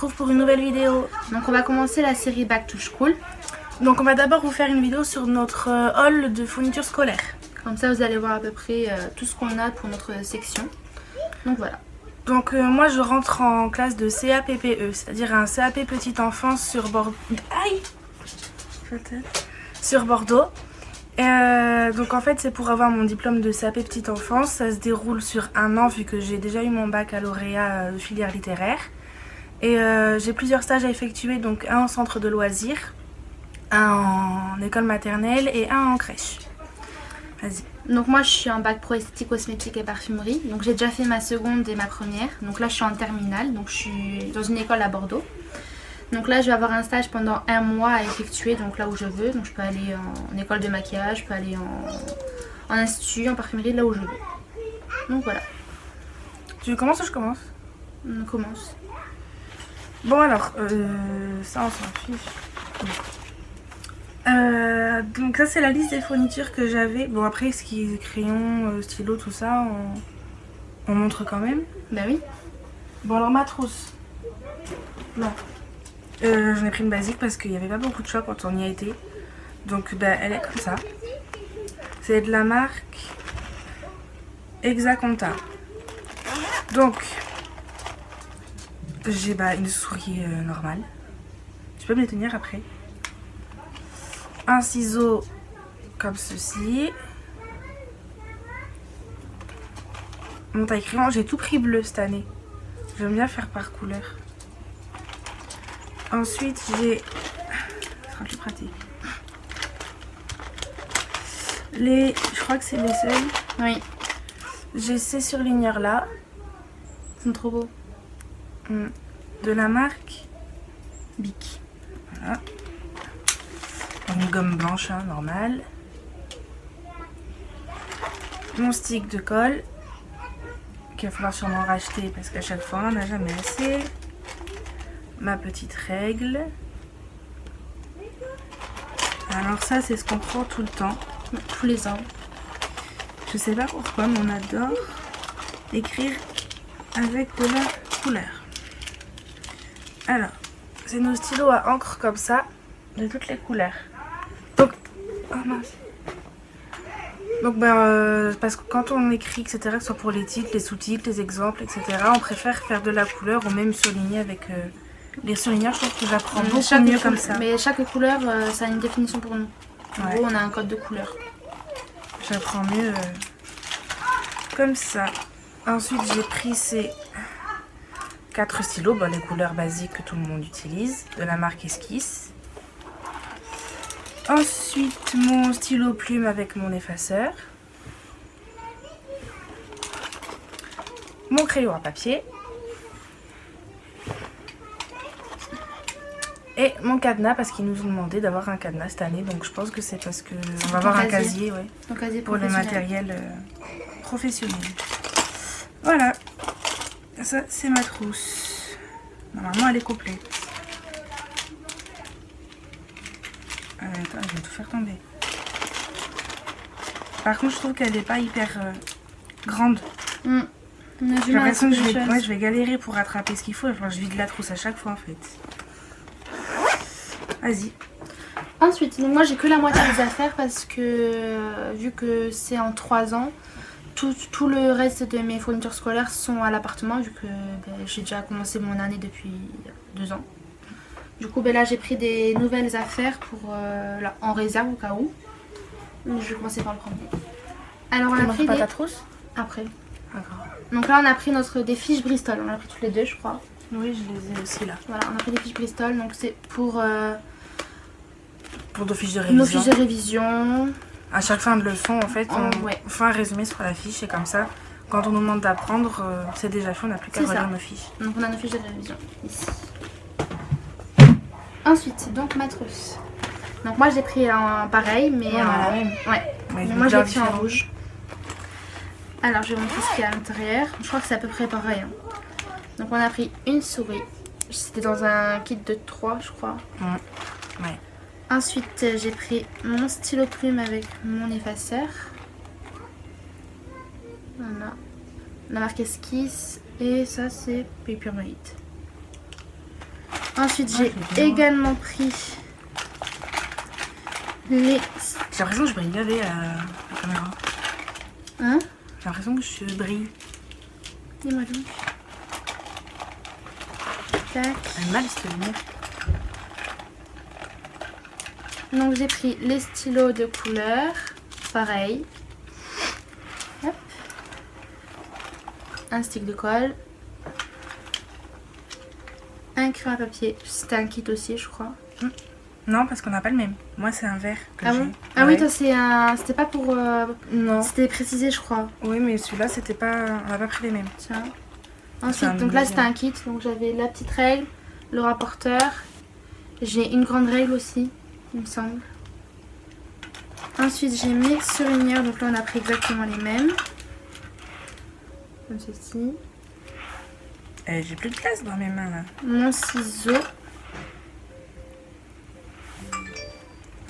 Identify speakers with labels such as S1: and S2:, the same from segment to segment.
S1: retrouve pour une nouvelle vidéo.
S2: Donc on va commencer la série Back to School.
S1: Donc on va d'abord vous faire une vidéo sur notre haul de fournitures scolaires.
S2: Comme ça vous allez voir à peu près tout ce qu'on a pour notre section. Donc voilà.
S1: Donc moi je rentre en classe de CAPPE, c'est-à-dire un CAP petite enfance sur Bordeaux. Aïe, sur Bordeaux. Donc en fait c'est pour avoir mon diplôme de CAP petite enfance. Ça se déroule sur un an vu que j'ai déjà eu mon baccalauréat de filière littéraire. Et j'ai plusieurs stages à effectuer, donc un en centre de loisirs, un en école maternelle et un en crèche. Vas-y.
S2: Donc moi je suis en bac pro esthétique, cosmétique et parfumerie. Donc j'ai déjà fait ma seconde et ma première. Donc là je suis en terminale, donc je suis dans une école à Bordeaux. Donc là je vais avoir un stage pendant un mois à effectuer, donc là où je veux. Donc je peux aller en école de maquillage, je peux aller en institut, en parfumerie, là où je veux. Donc voilà.
S1: Tu commences ou je commence?
S2: On commence.
S1: Bon alors, ça on s'en fiche. Donc ça c'est la liste des fournitures que j'avais. Bon après ce qui est crayon, stylo, tout ça, on montre quand même.
S2: Bah oui.
S1: Bon alors ma trousse. Non. J'en ai pris une basique parce qu'il n'y avait pas beaucoup de choix quand on y a été. Donc bah, elle est comme ça. C'est de la marque Exaconta. Donc j'ai une souris normale. Tu peux me les tenir après. Un ciseau comme ceci. Mon taille crayon, j'ai tout pris bleu cette année. J'aime bien faire par couleur. Ensuite j'ai... Ça sera plus pratique. Je crois que c'est les seuils.
S2: Oui.
S1: J'ai ces surligneurs là.
S2: Ils sont trop beaux.
S1: De la marque Bic. Voilà. Une gomme blanche, hein, normale. Mon stick de colle. Qu'il va falloir sûrement racheter parce qu'à chaque fois on n'en a jamais assez. Ma petite règle. Alors ça c'est ce qu'on prend tout le temps.
S2: Tous les ans.
S1: Je sais pas pourquoi mais on adore écrire avec de la couleur. Alors, c'est nos stylos à encre comme ça, de toutes les couleurs. Donc, oh mince. Donc parce que quand on écrit, etc., que ce soit pour les titres, les sous-titres, les exemples, etc., on préfère faire de la couleur ou même surligner avec les surligneurs. Je trouve que j'apprends beaucoup mieux comme ça.
S2: Mais chaque couleur, ça a une définition pour nous. En
S1: Ouais.
S2: gros, on a un code de couleur.
S1: J'apprends mieux comme ça. Ensuite, j'ai pris ces 4 stylos, les couleurs basiques que tout le monde utilise, de la marque Esquisse. Ensuite, mon stylo plume avec mon effaceur. Mon crayon à papier. Et mon cadenas, parce qu'ils nous ont demandé d'avoir un cadenas cette année. Donc je pense que c'est parce qu'on va avoir un casier, ouais,
S2: Un casier
S1: pour le matériel professionnel. Voilà. Ça, c'est ma trousse. Normalement, elle est complète. Attends, je vais tout faire tomber. Par contre, je trouve qu'elle n'est pas hyper grande. J'ai l'impression que je vais galérer pour rattraper ce qu'il faut. Enfin, je vide la trousse à chaque fois, en fait. Vas-y.
S2: Ensuite, donc moi j'ai que la moitié des affaires parce que vu que c'est en 3 ans, tout le reste de mes fournitures scolaires sont à l'appartement vu que j'ai déjà commencé mon année depuis 2 ans. Du coup là j'ai pris des nouvelles affaires pour en réserve au cas où. Donc je vais commencer par le premier. Alors on a pris
S1: ta trousse
S2: après.
S1: D'accord.
S2: Donc là on a pris des fiches Bristol, on a pris toutes les deux je crois.
S1: Oui, je les ai aussi là.
S2: Voilà, on a pris des fiches Bristol, donc c'est pour
S1: nos fiches de révision.
S2: Nos fiches de révision.
S1: À chaque fin de leçon, en fait,
S2: ouais.
S1: on fait un résumé sur la fiche et comme ça, quand on nous demande d'apprendre, c'est déjà fait, on n'a plus qu'à relire nos fiches.
S2: Donc on a nos fiches de révision ici. Ensuite, donc ma trousse. Donc moi j'ai pris un pareil, mais
S1: la même.
S2: Ouais.
S1: Mais
S2: moi j'ai pris en rouge. Alors je vais vous montrer ce qu'il y a à l'intérieur. Je crois que c'est à peu près pareil. Hein. Donc on a pris une souris. C'était dans un kit de 3 je crois.
S1: Ouais.
S2: Ensuite j'ai pris mon stylo plume avec mon effaceur. Voilà. La marque Esquisse. Et ça c'est Papermate. Ensuite, j'ai
S1: c'est bien.
S2: également pris les...
S1: J'ai l'impression que je brille gavé à la caméra.
S2: Hein?
S1: J'ai l'impression que je brille.
S2: Dis-moi donc. Tac.
S1: Elle est mal cette lumière.
S2: Donc j'ai pris les stylos de couleur. Pareil. Hop. Un stick de colle. Un crayon à papier. C'était un kit aussi, je crois.
S1: Non, parce qu'on n'a pas le même. Moi, c'est un vert que
S2: Ah
S1: j'ai.
S2: bon? Ah
S1: Ouais.
S2: oui, toi c'est un... C'était pas pour...
S1: Non.
S2: C'était précisé, je crois.
S1: Oui, mais celui-là, c'était pas. On n'a pas pris les mêmes.
S2: Tiens.
S1: C'est
S2: Ensuite,
S1: un
S2: donc là
S1: deuxième.
S2: c'était un kit. Donc j'avais la petite règle, le rapporteur. J'ai une grande règle aussi, il me semble. Ensuite, j'ai mes surligneurs. Donc là, on a pris exactement les mêmes. Comme ceci.
S1: J'ai plus de place dans mes mains là.
S2: Mon ciseau.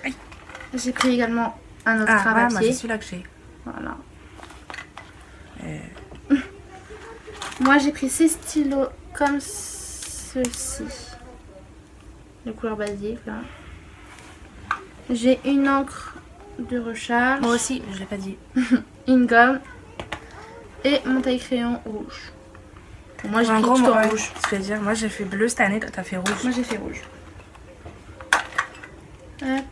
S1: Aïe.
S2: J'ai pris également un autre
S1: Ah,
S2: crayon à
S1: voilà, moi,
S2: papier.
S1: c'est celui-là que j'ai.
S2: Voilà.
S1: Euh,
S2: Moi, j'ai pris ces stylos comme ceci. De couleur basique, là. J'ai une encre de recharge.
S1: Moi aussi, je l'ai pas dit.
S2: Une gomme. Et mon taille-crayon rouge. Bon, moi, j'ai
S1: En
S2: pris
S1: gros,
S2: tout
S1: moi,
S2: en
S1: ouais,
S2: rouge.
S1: je vais dire, moi j'ai fait bleu cette année, toi t'as fait rouge.
S2: Moi, j'ai fait rouge. Hop.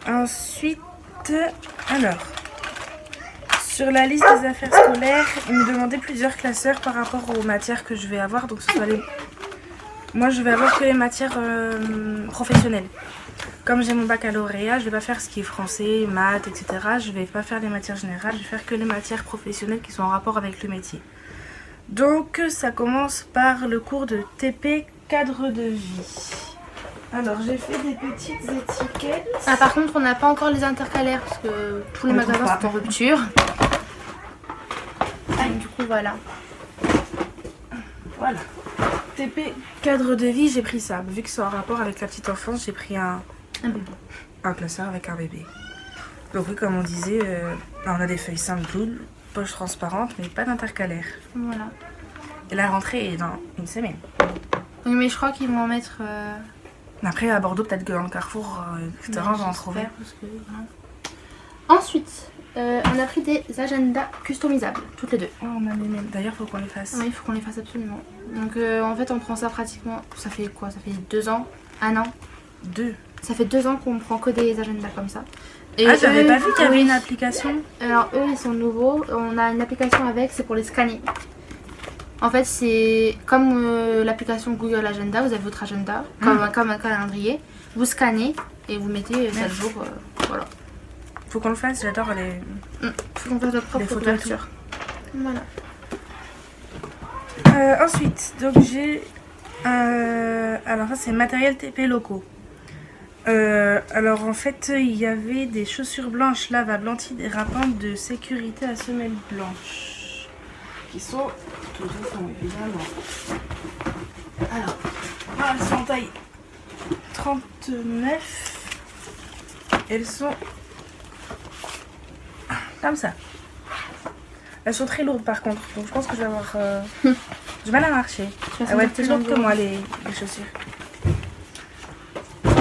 S1: Ensuite, alors, sur la liste des affaires scolaires, il me demandait plusieurs classeurs par rapport aux matières que je vais avoir. Donc, ce soit les... Moi, je vais avoir que les matières professionnelles. Comme j'ai mon baccalauréat, je vais pas faire ce qui est français, maths, etc. Je vais pas faire les matières générales, je vais faire que les matières professionnelles qui sont en rapport avec le métier. Donc, ça commence par le cours de TP cadre de vie. Alors, j'ai fait des petites étiquettes.
S2: Ah, par contre, on n'a pas encore les intercalaires parce que tous les
S1: On
S2: magasins
S1: trouve pas.
S2: sont en rupture. Donc, du coup, voilà.
S1: Voilà. TP cadre de vie, j'ai pris ça. Vu que c'est en rapport avec la petite enfance, j'ai pris
S2: Un bébé.
S1: un classeur avec un bébé. Donc oui, comme on disait, on a des feuilles simples doubles, poches transparentes, mais pas d'intercalaire.
S2: Voilà.
S1: Et la rentrée est dans une semaine.
S2: Oui, mais je crois qu'ils vont en mettre.
S1: Après, à Bordeaux, peut-être que dans le Carrefour, etc., on va en trouver.
S2: Parce que, voilà. Ensuite, on a pris des agendas customisables, toutes les deux.
S1: Oh, on a les mêmes. D'ailleurs, faut qu'on les fasse.
S2: Oui, il faut qu'on les fasse absolument. Donc, en fait, on prend ça pratiquement. Ça fait quoi? Ça fait 2 ans? 1 an?
S1: 2.
S2: Ça fait 2 ans qu'on prend que des agendas comme ça. Et
S1: Ah, j'avais
S2: eux,
S1: pas vu qu'il y avait
S2: oui.
S1: une application.
S2: Alors eux ils sont nouveaux, on a une application avec, c'est pour les scanner. En fait c'est comme l'application Google Agenda, vous avez votre agenda, comme un calendrier. Vous scannez et vous mettez 7 jours, voilà.
S1: Faut qu'on le fasse, j'adore les...
S2: Faut qu'on fasse notre
S1: Les
S2: propre
S1: photos et
S2: couverture. Voilà.
S1: Ensuite, donc j'ai... alors ça c'est matériel TP locaux. Alors en fait il y avait des chaussures blanches lavables antidérapantes de sécurité à semelles blanches qui sont tout au fond évidemment. Alors elles sont en taille 39. Elles sont comme ça. Elles sont très lourdes par contre, donc je pense que je vais avoir du mal à marcher. Elles vont être plus lourdes que moi les chaussures.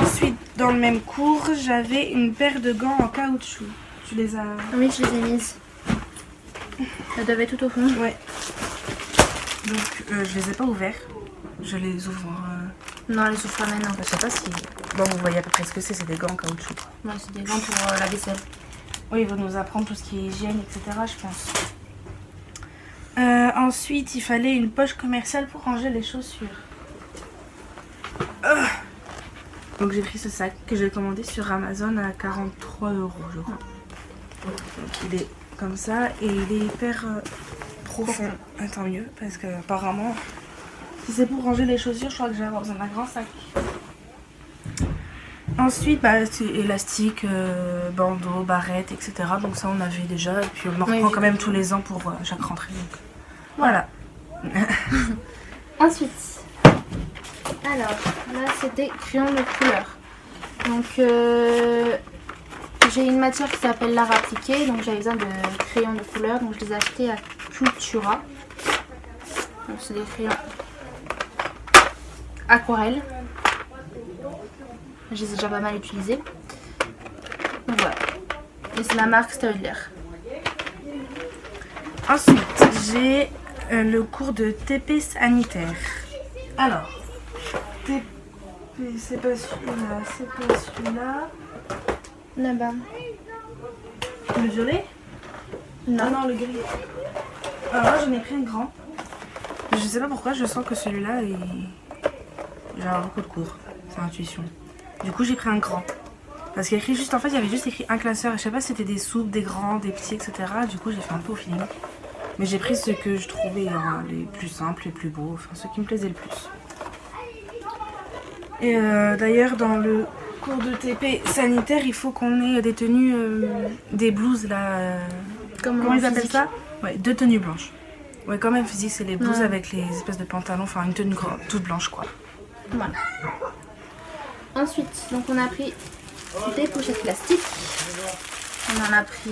S1: Ensuite, dans le même cours, j'avais une paire de gants en caoutchouc. Tu les as...
S2: Oui, je les ai mises. Elles doivent être tout au fond.
S1: Ouais. Donc, je les ai pas ouverts. Je les ouvre...
S2: Non, elles souffrent maintenant.
S1: Je sais pas si... Bon, vous voyez à peu près ce que c'est des gants en caoutchouc.
S2: Ouais, c'est des gants pour la vaisselle.
S1: Oui, ils vont nous apprendre tout ce qui est hygiène, etc. je pense. Ensuite, il fallait une poche commerciale pour ranger les chaussures. Donc j'ai pris ce sac que j'ai commandé sur Amazon à 43 €, je crois. Donc il est comme ça et il est hyper profond. Ah, tant mieux, parce que apparemment, si c'est pour ranger les chaussures, je crois que je vais avoir besoin d'un grand sac. Ensuite, bah, c'est élastique, bandeau, barrette, etc. Donc ça on avait déjà. Et puis on en reprend quand même tous les ans pour chaque rentrée. Donc. Voilà.
S2: Ensuite, alors là c'est des crayons de couleur. Donc j'ai une matière qui s'appelle l'art appliqué, donc j'avais besoin de crayons de couleur, donc je les ai achetés à Cultura. Donc c'est des crayons aquarelle. Je les ai déjà pas mal utilisés. Donc voilà. Et c'est la marque Staedtler.
S1: Ensuite, j'ai le cours de TP sanitaire. Alors, TP, c'est pas celui-là, c'est pas celui-là.
S2: Là-bas.
S1: Le violet?
S2: Non.
S1: Ah non, le gris. Alors là, j'en ai pris un grand. Je sais pas pourquoi, je sens que celui-là, il va avoir beaucoup de cours. C'est intuition. Du coup, j'ai pris un grand. Parce qu'il y a écrit juste, en fait, il y avait juste écrit un classeur. Je sais pas si c'était des soupes, des grands, des petits, etc. Du coup, j'ai fait un peu au feeling. Mais j'ai pris ceux que je trouvais les plus simples, les plus beaux, enfin ceux qui me plaisaient le plus. Et d'ailleurs, dans le cours de TP sanitaire, il faut qu'on ait des tenues, des blouses là. Comment ils appellent ça? Ouais, 2 tenues blanches. Ouais, quand même, physique, c'est les blouses avec les espèces de pantalons, enfin une tenue toute blanche quoi.
S2: Voilà. Ensuite, donc on a pris des pochettes plastiques. On en a pris.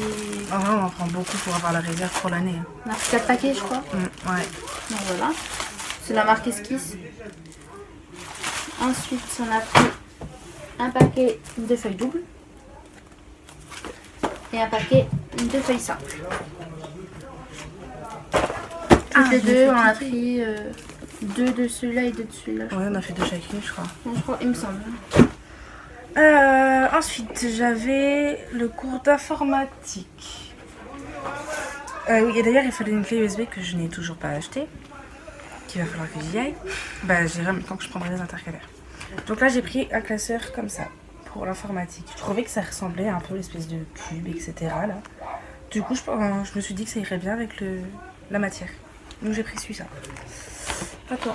S1: En vrai, on en prend beaucoup pour avoir la réserve pour l'année.
S2: On a pris 4 paquets, je crois.
S1: Ouais.
S2: Donc voilà. C'est la marque Esquisse. Ensuite, on a pris un paquet de feuilles doubles et un paquet de feuilles simples. Toutes les deux, on a pris 2 de celui-là et 2 de celui-là.
S1: Ouais, on a fait 2 chacune, je crois.
S2: Je crois, il me semble.
S1: Ensuite, j'avais le cours d'informatique. Oui, et d'ailleurs, il fallait une clé USB que je n'ai toujours pas achetée. Qu'il va falloir que j'y aille. Bah, j'irai en même temps que je prendrai les intercalaires. Donc là, j'ai pris un classeur comme ça pour l'informatique. Je trouvais que ça ressemblait un peu à l'espèce de cube, etc. Là. Du coup, je me suis dit que ça irait bien avec la matière. Donc j'ai pris celui-là. Pas toi.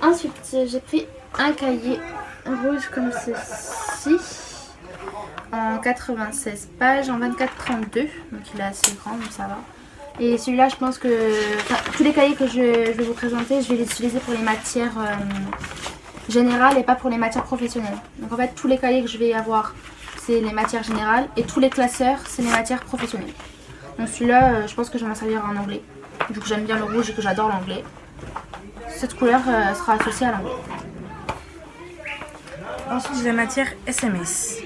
S2: Ensuite, j'ai pris un cahier rouge comme ceci en 96 pages, en 24-32. Donc il est assez grand, donc ça va. Et celui-là, je pense que tous les cahiers que je vais vous présenter, je vais les utiliser pour les matières générales et pas pour les matières professionnelles. Donc en fait, tous les cahiers que je vais avoir, c'est les matières générales et tous les classeurs, c'est les matières professionnelles. Donc celui-là, je pense que je vais m'en servir en anglais. Vu que j'aime bien le rouge et que j'adore l'anglais. Cette couleur sera associée à l'anglais.
S1: Ensuite, j'ai la matière SMS.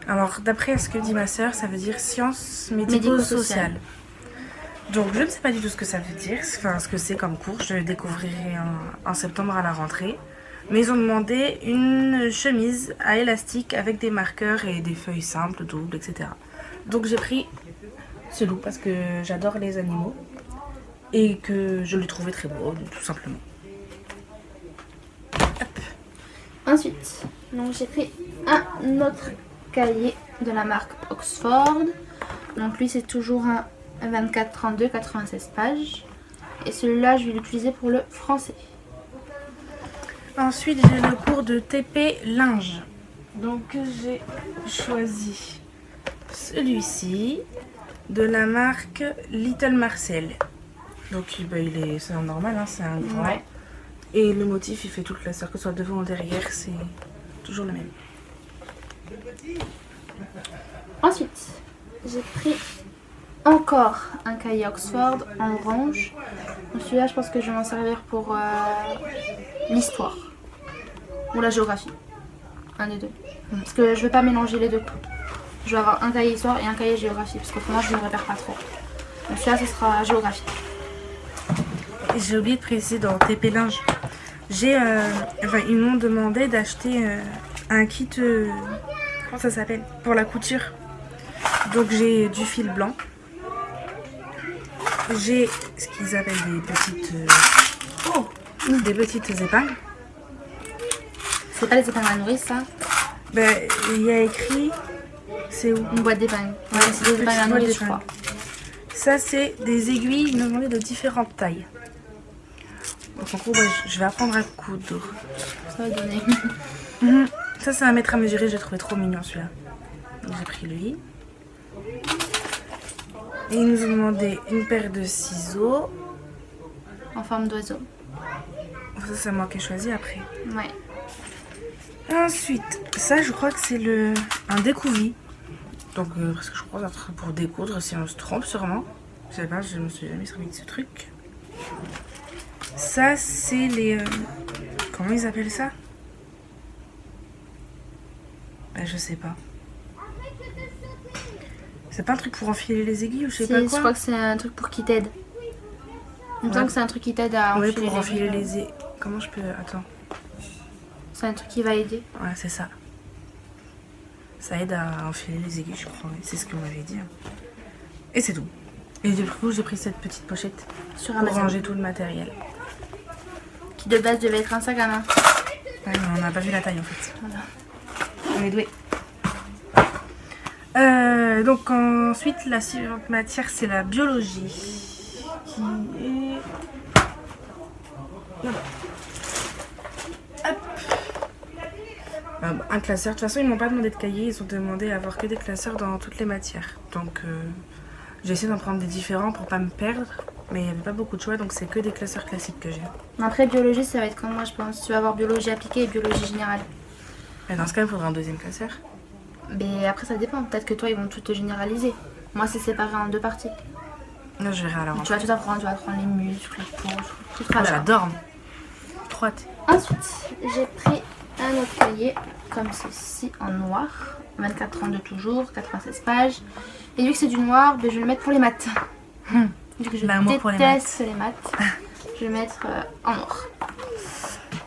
S1: Alors, d'après ce que dit ma sœur, ça veut dire sciences médico-sociales. Donc, je ne sais pas du tout ce que ça veut dire, enfin, ce que c'est comme cours. Je le découvrirai en septembre à la rentrée. Mais ils ont demandé une chemise à élastique avec des marqueurs et des feuilles simples, doubles, etc. Donc, j'ai pris ce loup parce que j'adore les animaux et que je le trouvais très beau, tout simplement. Hop.
S2: Ensuite, donc j'ai pris un autre cahier de la marque Oxford. Donc lui, c'est toujours un 24-32, 96 pages. Et celui-là, je vais l'utiliser pour le français.
S1: Ensuite, j'ai le cours de TP linge. Donc, j'ai choisi celui-ci de la marque Little Marcel. Donc, c'est normal, hein, c'est un grand.
S2: Ouais.
S1: Et le motif, il fait tout le classeur, que ce soit devant ou derrière, c'est toujours le même.
S2: Ensuite, j'ai pris encore un cahier Oxford en orange. Donc celui-là, je pense que je vais m'en servir pour l'histoire ou la géographie. Un des deux. Parce que je ne vais pas mélanger les deux. Je vais avoir un cahier histoire et un cahier géographie. Parce que pour moi, je ne me repère pas trop. Donc celui-là, ce sera géographie.
S1: Et j'ai oublié de préciser dans TP linge. Ils m'ont demandé d'acheter un kit, comment ça s'appelle? Pour la couture. Donc j'ai du fil blanc. J'ai ce qu'ils appellent des petites épingles.
S2: C'est pas les épingles à nourrice, ça?
S1: Ben, il y a écrit, c'est où?
S2: Une boîte d'épingles. Ouais, c'est des épingles à nourrice, je crois.
S1: Ça, c'est des aiguilles, ils m'ont demandé de différentes tailles. Donc en gros, je vais apprendre à coudre.
S2: Ça va donner.
S1: Ça, c'est un mètre à mesurer, j'ai trouvé trop mignon celui-là. Donc j'ai pris lui. Et ils nous ont demandé une paire de ciseaux.
S2: En forme d'oiseau.
S1: Ça, c'est moi qui ai choisi après.
S2: Ouais.
S1: Ensuite, ça, je crois que c'est un découvis. Donc, parce que je crois que c'est pour découdre, si on se trompe sûrement. Je sais pas, je me suis jamais servi de ce truc. ça, c'est les... comment ils appellent ça? Je sais pas. C'est pas un truc pour enfiler les aiguilles ou je sais pas quoi?
S2: Je crois que c'est un truc pour qui t'aide. Il me semble que c'est un truc qui t'aide à enfiler
S1: pour enfiler les aiguilles. Comment je peux... Attends.
S2: C'est un truc qui va aider.
S1: Ouais, c'est ça. Ça aide à enfiler les aiguilles, je crois. C'est ce qu'on m'avait dit. Et c'est tout. Et du coup, j'ai pris cette petite pochette
S2: Sur
S1: pour
S2: Amazon.
S1: ranger tout le matériel.
S2: Qui de base devait être un sac à main.
S1: Ouais, mais on n'a pas vu la taille en fait.
S2: Voilà.
S1: On est doué. Donc ensuite, la suivante matière, c'est la biologie. Qui est... là-bas. Hop. Un classeur. De toute façon, ils m'ont pas demandé de cahier. Ils ont demandé à avoir que des classeurs dans toutes les matières. Donc j'ai essayé d'en prendre des différents pour pas me perdre. Mais il n'y avait pas beaucoup de choix, donc c'est que des classeurs classiques que j'ai.
S2: Après, biologie, ça va être comme moi, je pense. Tu vas avoir biologie appliquée et biologie générale.
S1: Et dans ce cas, il faudra un deuxième classeur.
S2: Mais après, ça dépend. Peut-être que toi, ils vont tout te généraliser. Moi, c'est séparé en 2 parties.
S1: Là, je verrai alors.
S2: Tu vas tout apprendre. Tu vas apprendre les muscles, la peau, tout
S1: Ah,
S2: le
S1: je l'adore. Trop hâte.
S2: Ensuite, j'ai pris un autre cahier, comme ceci, en noir. 24-32 toujours, 96 pages. Et vu que c'est du noir, ben, je vais le mettre pour les maths. Vu que je
S1: L'amour pour
S2: déteste les maths, je vais mettre en noir.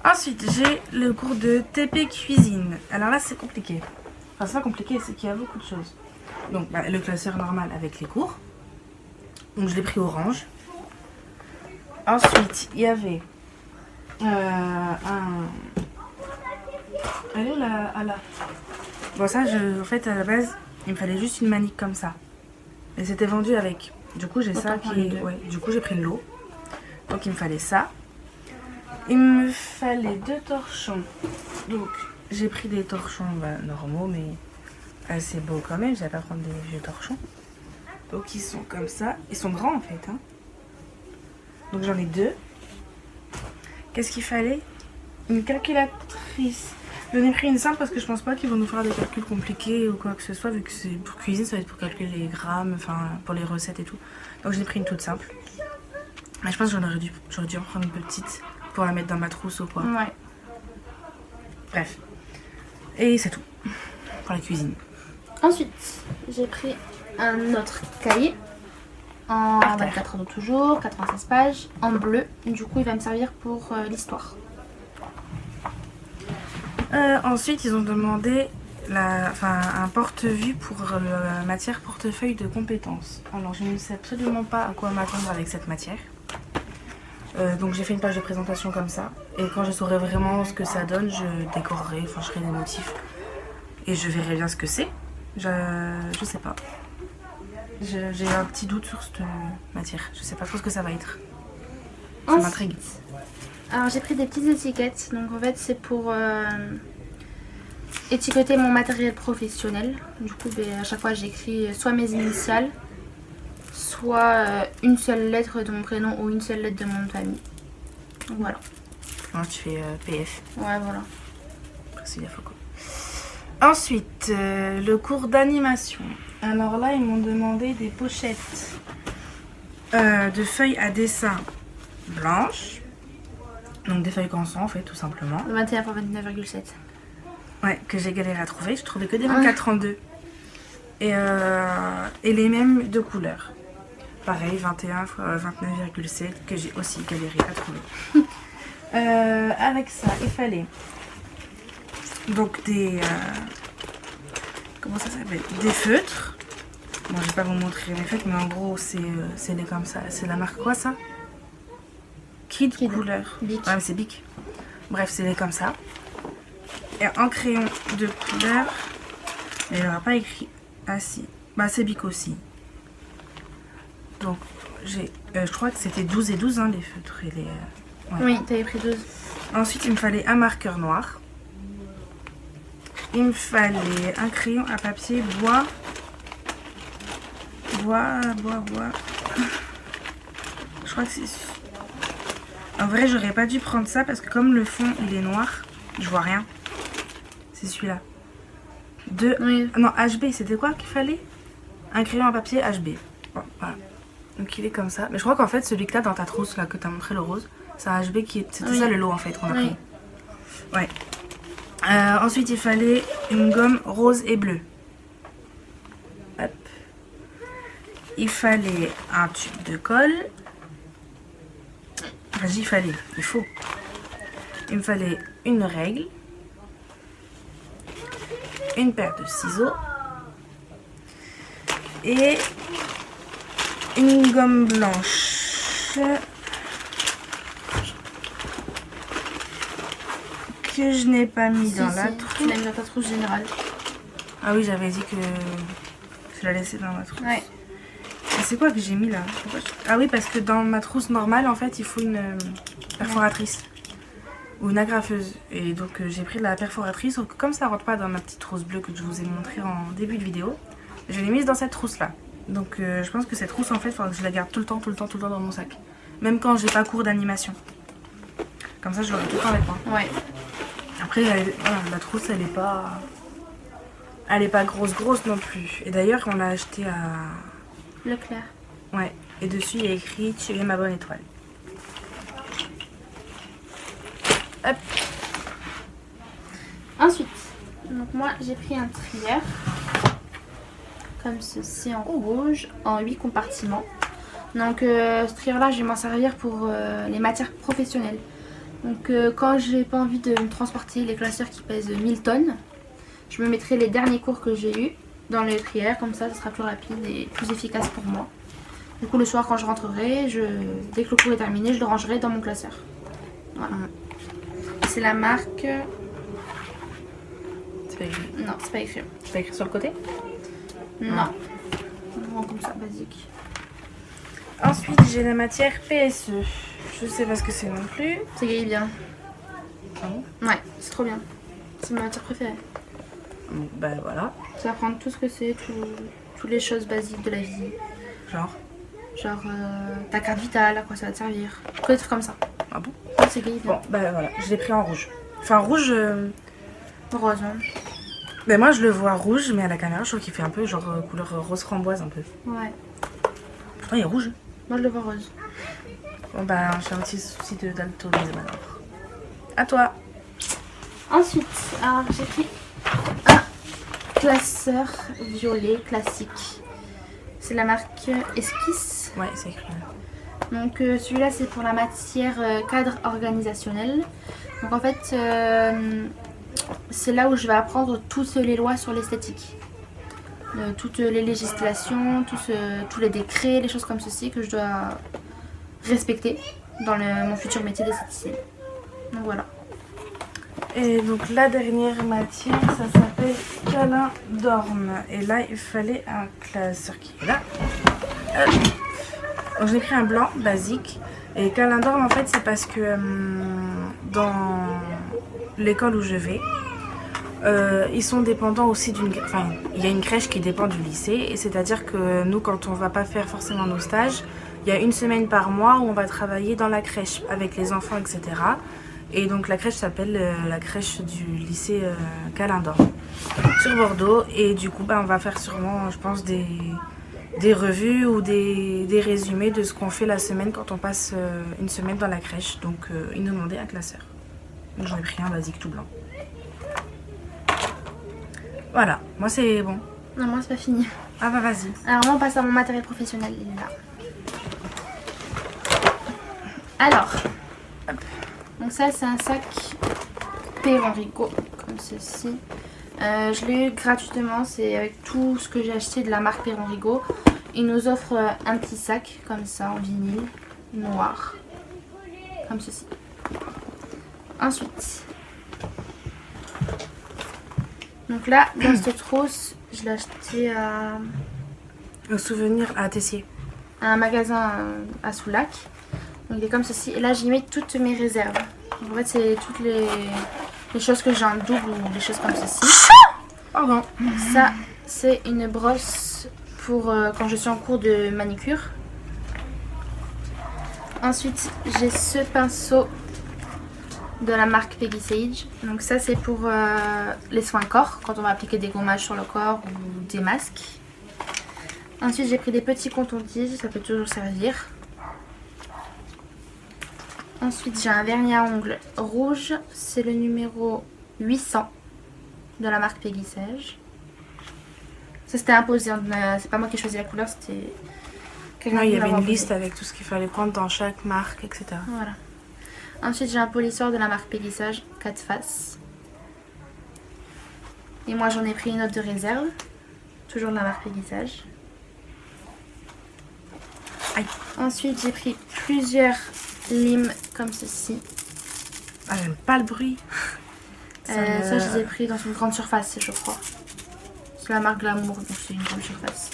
S1: Ensuite, j'ai le cours de TP cuisine. Alors là, c'est compliqué. Enfin, c'est pas compliqué, c'est qu'il y a beaucoup de choses. Donc, le classeur normal avec les cours. Donc, je l'ai pris orange. Ensuite, il y avait un... Elle est où là? Ah là. Bon, ça, en fait, à la base, il me fallait juste une manique comme ça. Et c'était vendu avec. Du coup, j'ai ça qui est... Ouais, du coup, j'ai pris de l'eau. Donc, il me fallait ça. Il me fallait 2 torchons. Donc, j'ai pris des torchons normaux, mais assez beaux quand même. J'allais pas prendre des vieux torchons. Donc, ils sont comme ça. Ils sont grands, en fait. Hein. Donc, j'en ai 2. Qu'est-ce qu'il fallait? Une calculatrice. J'en ai pris une simple parce que je pense pas qu'ils vont nous faire des calculs compliqués ou quoi que ce soit. Vu que c'est pour cuisine, ça va être pour calculer les grammes, enfin, pour les recettes et tout. Donc, j'en ai pris une toute simple. Mais je pense que j'aurais dû en prendre une petite pour la mettre dans ma trousse ou quoi.
S2: Ouais.
S1: Bref. Et c'est tout pour la cuisine.
S2: Ensuite, j'ai pris un autre cahier en 24 heures toujours, 96 pages, en bleu. Du coup, il va me servir pour l'histoire.
S1: Ensuite, ils ont demandé un porte-vue pour la matière portefeuille de compétences. Alors, je ne sais absolument pas à quoi m'attendre avec cette matière. Donc j'ai fait une page de présentation comme ça. Et quand je saurai vraiment ce que ça donne, je décorerai, enfin je ferai des motifs. Et je verrai bien ce que c'est. Je sais pas. J'ai un petit doute sur cette matière. Je sais pas trop ce que ça va être. Ça m'intrigue.
S2: Alors j'ai pris des petites étiquettes. Donc en fait c'est pour étiqueter mon matériel professionnel. Du coup à chaque fois j'écris soit mes initiales, soit une seule lettre de mon prénom ou une seule lettre de mon nom de famille. Donc voilà.
S1: Non, tu fais PF.
S2: Ouais, voilà.
S1: Priscilla Foucault. Ensuite, le cours d'animation. Alors là, ils m'ont demandé des pochettes de feuilles à dessin blanches. Donc des feuilles canson en fait, tout simplement.
S2: 21 par 29,7.
S1: Ouais, que j'ai galéré à trouver. Je trouvais que des 24-32. Et les mêmes de couleurs. Pareil, 21 x 29,7 que j'ai aussi galéré à trouver. Avec ça, il fallait donc des... comment ça s'appelle? Des feutres. Bon, je vais pas vous montrer mes feutres, mais en gros, c'est les comme ça. C'est la marque quoi, ça? Kid couleur.
S2: Bic.
S1: Ouais, mais c'est Bic. Bref, c'est les comme ça. Et un crayon de couleur. Mais il n'y aura pas écrit... Ah si. Bah, c'est Bic aussi. Donc, je crois que c'était 12 et 12, hein, les feutres et les... ouais.
S2: Oui, t'avais pris 12.
S1: Ensuite, il me fallait un marqueur noir. Il me fallait un crayon à papier bois. Bois. Je crois que c'est... En vrai, j'aurais pas dû prendre ça parce que comme le fond, il est noir, je vois rien. C'est celui-là.
S2: Oui.
S1: Non, HB, c'était quoi qu'il fallait? Un crayon à papier HB. Bon, voilà. Donc il est comme ça. Mais je crois qu'en fait celui que t'as dans ta trousse là que t'as montré le rose, c'est un HB qui est... C'était
S2: Oui.
S1: ça le lot en fait qu'on a
S2: Oui.
S1: pris. Ouais. Ensuite il fallait une gomme rose et bleue. Hop. Il fallait un tube de colle. Enfin, il faut. Il me fallait une règle. Une paire de ciseaux. Et une gomme blanche que je n'ai pas mis dans la
S2: Tu
S1: trousse.
S2: l'as mis dans ta trousse générale.
S1: Ah oui, j'avais dit que je la laissais dans ma trousse.
S2: Ouais.
S1: Et c'est quoi que j'ai mis là? Ah oui, parce que dans ma trousse normale, en fait, il faut une perforatrice ou une agrafeuse. Et donc j'ai pris la perforatrice. Donc, comme ça rentre pas dans ma petite trousse bleue que je vous ai montré en début de vidéo, je l'ai mise dans cette trousse là. Donc je pense que cette trousse en fait, il faudra que je la garde tout le temps dans mon sac. Même quand j'ai pas cours d'animation. Comme ça je l'aurai tout le temps avec moi.
S2: Ouais.
S1: Après voilà, la trousse elle est pas grosse non plus. Et d'ailleurs on l'a acheté à...
S2: Leclerc.
S1: Ouais. Et dessus il y a écrit tu es ma bonne étoile. Hop.
S2: Ensuite, donc moi j'ai pris un trieur. Comme ceci en rouge, en 8 compartiments. Donc ce trieur là je vais m'en servir pour les matières professionnelles. Donc quand j'ai pas envie de me transporter les classeurs qui pèsent 1000 tonnes, je me mettrai les derniers cours que j'ai eu dans le trieur, comme ça sera plus rapide et plus efficace pour moi. Du coup le soir quand je rentrerai, dès que le cours est terminé, je le rangerai dans mon classeur. Voilà. C'est la marque...
S1: C'est pas écrit.
S2: Non, c'est pas écrit.
S1: C'est pas écrit sur le côté?
S2: Non. On rend comme ça, basique.
S1: Ensuite j'ai la matière PSE. Je sais pas ce que c'est non plus.
S2: Ça grille bien.
S1: Ah bon?
S2: Ouais, c'est trop bien. C'est ma matière préférée.
S1: Bon, bah voilà.
S2: Ça va prendre tout ce que c'est, toutes les choses basiques de la vie.
S1: Genre.
S2: Genre ta carte vitale, à quoi ça va te servir. Que des trucs comme ça.
S1: Ah bon?
S2: Ouais, c'est grillé bien.
S1: Bon, bah voilà, je l'ai pris en rouge. Enfin, rouge.
S2: Rose, hein.
S1: Ben moi, je le vois rouge, mais à la caméra, je trouve qu'il fait un peu genre couleur rose framboise un peu.
S2: Ouais.
S1: Pourtant, il est rouge.
S2: Moi, je le vois rose.
S1: Bon, bah, j'ai un petit souci de daltonisme alors. À toi.
S2: Ensuite, alors j'ai pris un classeur violet classique. C'est la marque Esquisse.
S1: Ouais, c'est écrit là.
S2: Donc celui-là c'est pour la matière cadre organisationnel. Donc en fait c'est là où je vais apprendre toutes les lois sur l'esthétique. Toutes les législations, tous les décrets, les choses comme ceci que je dois respecter dans mon futur métier d'esthéticienne. Donc voilà.
S1: Et donc la dernière matière, ça s'appelle Câlin d'orme. Et là, il fallait un classeur qui est là. Donc j'ai pris un blanc basique. Et Câlin d'orme, en fait, c'est parce que dans l'école où je vais, ils sont dépendants aussi d'une... Enfin, il y a une crèche qui dépend du lycée. Et c'est-à-dire que nous, quand on va pas faire forcément nos stages, il y a une semaine par mois où on va travailler dans la crèche avec les enfants, etc. Et donc la crèche s'appelle la crèche du lycée Câlin d'orme sur Bordeaux. Et du coup, bah, on va faire sûrement, je pense, des revues ou des résumés de ce qu'on fait la semaine quand on passe une semaine dans la crèche. Donc ils nous demandaient un classeur. Donc j'en ai pris un basique tout blanc. Voilà, moi c'est bon.
S2: Non, moi c'est pas fini.
S1: Ah bah vas-y.
S2: Alors moi on passe à mon matériel professionnel, il est là. Alors, donc ça c'est un sac Perron Rigaud, comme ceci. Je l'ai eu gratuitement, c'est avec tout ce que j'ai acheté de la marque Perron Rigaud. Ils nous offrent un petit sac comme ça en vinyle noir, comme ceci. Ensuite, donc là dans cette trousse, je l'ai acheté à
S1: Au souvenir à Tessier.
S2: un magasin à Soulac. Donc il est comme ceci. Et là j'y mets toutes mes réserves. Donc, en fait c'est toutes les choses que j'ai en double ou des choses comme ceci.
S1: Pardon.
S2: Ça c'est une brosse pour quand je suis en cours de manicure. Ensuite j'ai ce pinceau de la marque Peggy Sage. Donc ça c'est pour les soins corps, quand on va appliquer des gommages sur le corps ou des masques. Ensuite, j'ai pris des petits coton-tiges, ça peut toujours servir. Ensuite, j'ai un vernis à ongles rouge, c'est le numéro 800 de la marque Peggy Sage. Ça c'était imposé, hein, c'est pas moi qui ai choisi la couleur, c'était...
S1: Non, il y avait une liste avec tout ce qu'il fallait prendre dans chaque marque, etc.
S2: Voilà. Ensuite, j'ai un polissoir de la marque Peggy Sage, 4 faces. Et moi, j'en ai pris une autre de réserve, toujours de la marque Peggy Sage.
S1: Aïe.
S2: Ensuite, j'ai pris plusieurs limes comme ceci.
S1: Ah, j'aime pas le bruit.
S2: Ça, je les ai pris dans une grande surface, je crois. C'est la marque Glamour, donc c'est une grande surface.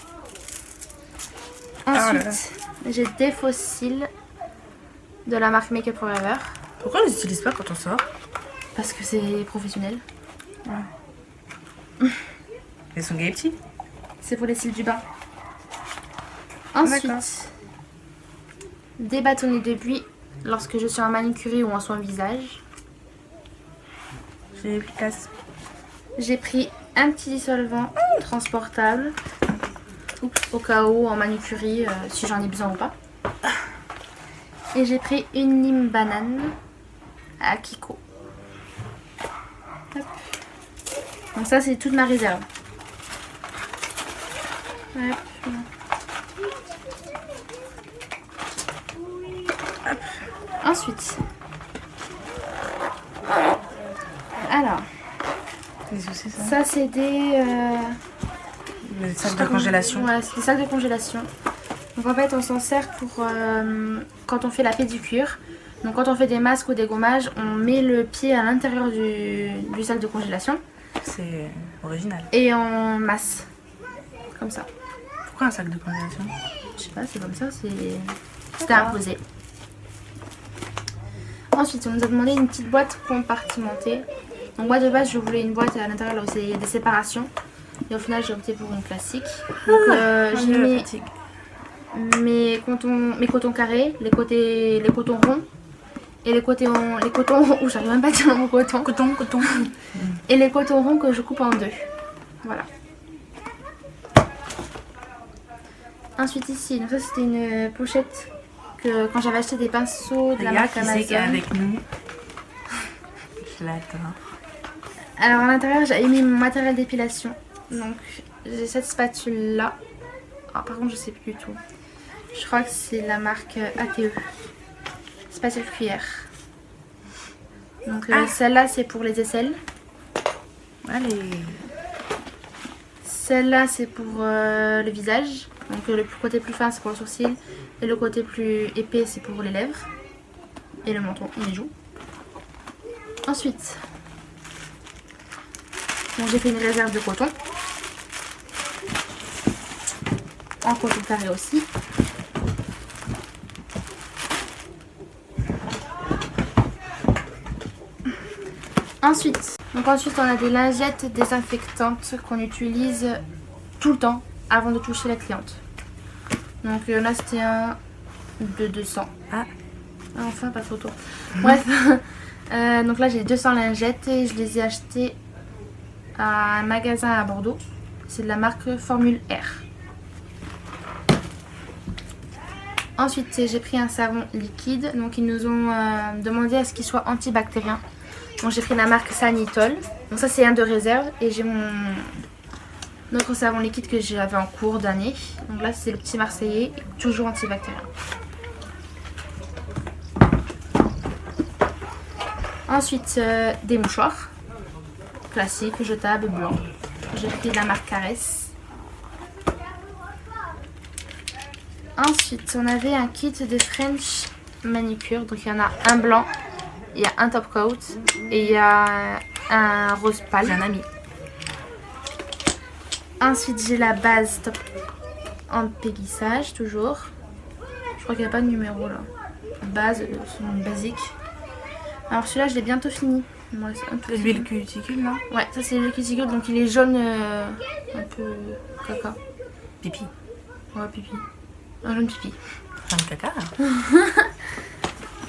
S2: Ensuite, j'ai des fossiles de la marque Make Up Forever.
S1: Pourquoi on les utilise pas quand on sort?
S2: Parce que c'est professionnel.
S1: Ils sont gay petits.
S2: C'est pour les cils du bain. Ensuite, des bâtonnets de buis lorsque je suis en manucurie ou en soin visage.
S1: C'est efficace.
S2: J'ai pris un petit dissolvant transportable. Oups, au cas où en manucurie, si j'en ai besoin ou pas. Et j'ai pris une lime banane à Kiko. Hop. Donc ça c'est toute ma réserve. Hop. Hop. Ensuite. Alors. Ça c'est des...
S1: Les sacs de congélation.
S2: Ouais, c'est des sacs de congélation. Donc en fait, on s'en sert pour quand on fait la pédicure. Donc quand on fait des masques ou des gommages, on met le pied à l'intérieur du sac de congélation.
S1: C'est original.
S2: Et on masse. Comme ça.
S1: Pourquoi un sac de congélation?
S2: Je sais pas, c'est comme ça, c'était imposé. Ensuite, on nous a demandé une petite boîte compartimentée. Donc moi de base, je voulais une boîte à l'intérieur où il y a des séparations. Et au final, j'ai opté pour une classique. Donc j'ai mis mes cotons carrés, les cotons ronds et les cotons ronds. Ouh, j'arrive même pas à dire mon coton.
S1: Coton.
S2: Et les cotons ronds que je coupe en deux. Voilà. Ensuite ici, donc ça c'était une pochette que quand j'avais acheté des pinceaux de la marque Amazon.
S1: Qui est avec nous. Je l'attends.
S2: Alors à l'intérieur, j'avais mis mon matériel d'épilation. Donc j'ai cette spatule là. Ah, par contre je sais plus du tout. Je crois que c'est la marque ATE. Spatule cuillère. Donc celle-là c'est pour les aisselles.
S1: Allez.
S2: Celle-là c'est pour le visage. Donc le côté plus fin c'est pour le sourcil. Et le côté plus épais c'est pour les lèvres. Et le menton et les joues. Ensuite, j'ai fait une réserve de coton. En coton carré aussi. Ensuite, on a des lingettes désinfectantes qu'on utilise tout le temps avant de toucher la cliente. Donc là c'était un de 200. Ah, enfin pas de photo. Bref, donc là j'ai 200 lingettes et je les ai achetées à un magasin à Bordeaux. C'est de la marque Formule R. Ensuite, j'ai pris un savon liquide. Donc, ils nous ont demandé à ce qu'il soit antibactérien. Donc, j'ai pris la marque Sanitol. Donc, ça, c'est un de réserve. Et j'ai mon autre savon liquide que j'avais en cours d'année. Donc, là, c'est le petit Marseillais. Toujours antibactérien. Ensuite, des mouchoirs. Classiques, jetables, blancs. J'ai pris la marque Caresse. Ensuite, on avait un kit de French manicure. Donc, il y en a un blanc, il y a un top coat et il y a un rose pâle. J'ai un ami. Ensuite, j'ai la base top en péguissage, toujours. Je crois qu'il n'y a pas de numéro là. Base, c'est une basique. Alors, celui-là, je l'ai bientôt fini.
S1: C'est l'huile cuticule, non?
S2: Ouais, ça c'est l'huile cuticule, donc il est jaune, un peu caca.
S1: Pipi.
S2: Ouais, pipi. Un jaune pipi.
S1: Jaune caca.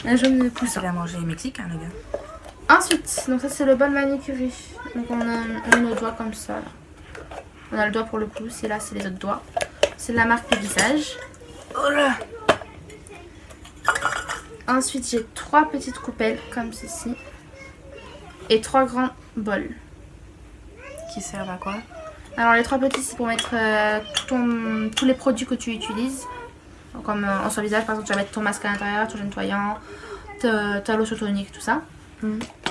S2: Un jaune poussin.
S1: Il a mangé mexicain, le gars.
S2: Ensuite, donc ça c'est le bol manucurie. Donc on a nos doigts comme ça. Là. On a le doigt pour le pouce et là c'est les autres doigts. C'est de la marque Visage.
S1: Oh là.
S2: Ensuite, j'ai 3 petites coupelles comme ceci. Et 3 grands bols.
S1: Qui servent à quoi?
S2: Alors les 3 petits, c'est pour mettre tous les produits que tu utilises. Comme en soin visage, par exemple, tu vas mettre ton masque à l'intérieur, ton gel nettoyant, ta lotion tonique, tout ça.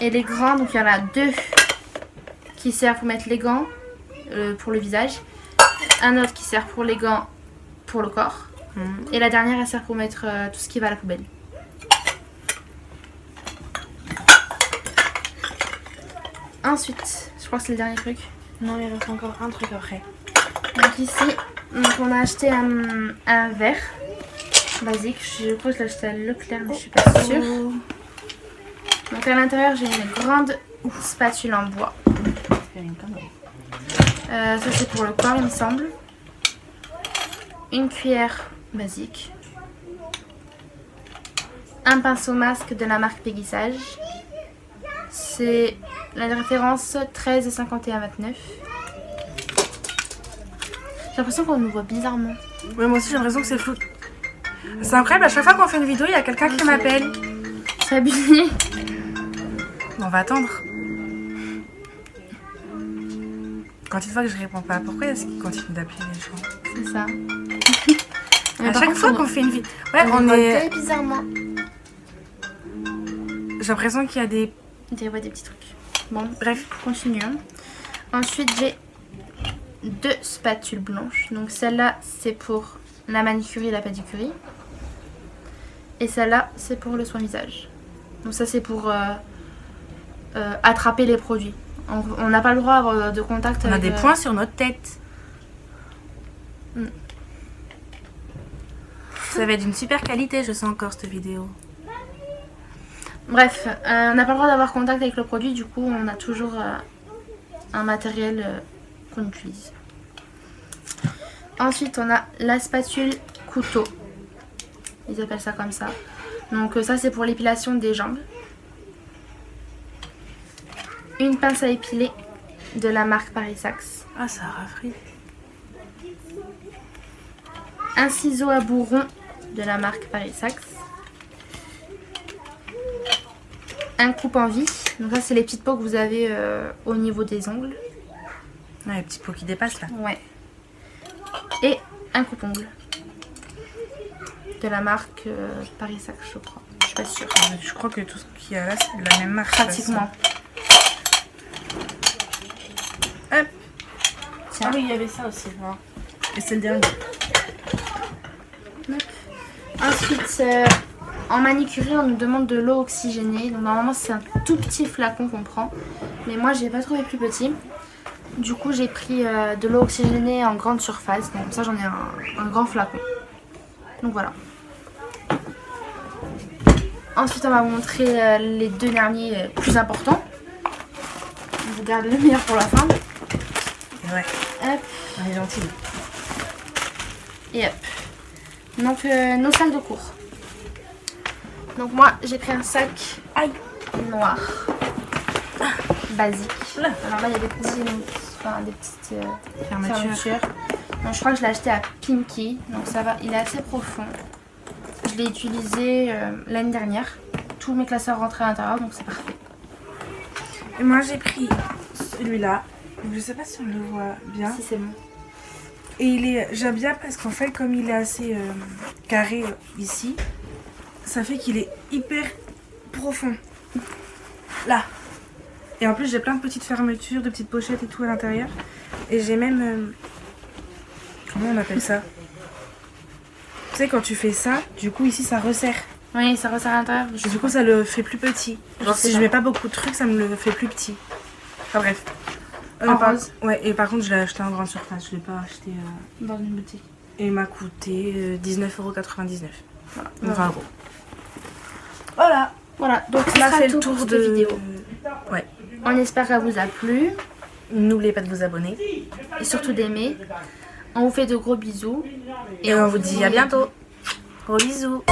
S2: Et les grands, donc il y en a 2 qui servent pour mettre les gants pour le visage. Un autre qui sert pour les gants pour le corps. Et la dernière, elle sert pour mettre tout ce qui va à la poubelle. Ensuite, je crois que c'est le dernier truc.
S1: Non, il reste encore un truc après.
S2: Donc ici, on a acheté un verre basique. Je crois que je l'ai acheté à Leclerc, mais je suis pas sûre. Donc à l'intérieur, j'ai une grande spatule en bois. Ça c'est pour le corps, il me semble. Une cuillère basique. Un pinceau masque de la marque Péguissage. C'est la référence 13 51 29. J'ai l'impression qu'on nous voit bizarrement.
S1: Ouais, moi aussi j'ai l'impression que c'est flou. C'est incroyable, à chaque fois qu'on fait une vidéo, il y a quelqu'un qui m'appelle.
S2: C'est abusé.
S1: On va attendre. Quand il voit que je réponds pas, pourquoi est-ce qu'il continue d'appeler les gens?
S2: C'est ça.
S1: À chaque fois qu'on fait une vidéo. Ouais,
S2: on
S1: on est.
S2: très bizarrement.
S1: J'ai l'impression qu'il y a des.
S2: Des petits trucs. Bon, bref, continuons. Ensuite, j'ai 2 spatules blanches. Donc celle-là, c'est pour la manicurie et la pédicurie. Et celle-là, c'est pour le soin visage. Donc ça, c'est pour attraper les produits. On n'a pas le droit de contact
S1: On a
S2: avec...
S1: des points sur notre tête. Ça va être d'une super qualité, je sens encore cette vidéo.
S2: Bref, on n'a pas le droit d'avoir contact avec le produit. Du coup, on a toujours un matériel qu'on utilise. Ensuite, on a la spatule couteau. Ils appellent ça comme ça. Donc ça, c'est pour l'épilation des jambes. Une pince à épiler de la marque Paris-Saxe.
S1: Ah, ça rafraîchit.
S2: Un ciseau à bourron de la marque Paris-Saxe. Un coupe en vis. Donc ça, c'est les petites peaux que vous avez au niveau des ongles.
S1: Ouais, les petits pots qui dépassent là.
S2: Ouais. Et un coupe-ongle. De la marque Paris-Saxe, je crois. Je suis pas sûre.
S1: Je crois que tout ce qu'il y a là, c'est de la même marque.
S2: Pratiquement.
S1: Hop.
S2: Tiens.
S1: Ah oui, il y avait ça aussi. Hein. Et c'est le dernier.
S2: Ensuite, en manucurie, on nous demande de l'eau oxygénée. Donc normalement, c'est un tout petit flacon qu'on prend. Mais moi, j'ai pas trouvé plus petit. Du coup, j'ai pris de l'eau oxygénée en grande surface. Donc comme ça, j'en ai un grand flacon. Donc voilà. Ensuite, on va vous montrer les 2 derniers plus importants. On vous garde le meilleur pour la fin.
S1: Ouais.
S2: Hop.
S1: On est gentil.
S2: Et hop. Donc nos sacs de cours. Donc moi j'ai pris un sac noir basique. Alors là il y a des petites fermetures. Donc je crois que je l'ai acheté à Pinky. Donc ça va, il est assez profond. Je l'ai utilisé l'année dernière. Tous mes classeurs rentraient à l'intérieur donc c'est parfait.
S1: Et moi j'ai pris celui-là. Je sais pas si on le voit bien.
S2: Si c'est bon.
S1: Et j'aime bien parce qu'en fait comme il est assez carré ici, ça fait qu'il est hyper profond. Là. Et en plus j'ai plein de petites fermetures, de petites pochettes et tout à l'intérieur. Et j'ai même... comment on appelle ça? Tu sais quand tu fais ça, du coup ici ça resserre.
S2: Oui, ça resserre à l'intérieur.
S1: Et du coup ça le fait plus petit. Genre si je mets pas beaucoup de trucs, ça me le fait plus petit. Enfin bref.
S2: Rose.
S1: Ouais, et par contre je l'ai acheté en grande surface, je l'ai pas acheté
S2: Dans une boutique.
S1: et il m'a coûté 19,99 €.
S2: Voilà.
S1: Donc 20 €. Voilà.
S2: Voilà, donc
S1: On a
S2: ça
S1: fait
S2: sera
S1: le
S2: tout
S1: tour
S2: pour
S1: de
S2: cette vidéo.
S1: Ouais.
S2: On espère qu'elle vous a plu
S1: N'oubliez pas de vous abonner.
S2: et surtout d'aimer. On vous fait de gros bisous.
S1: Et on vous dit à bientôt. Gros bisous.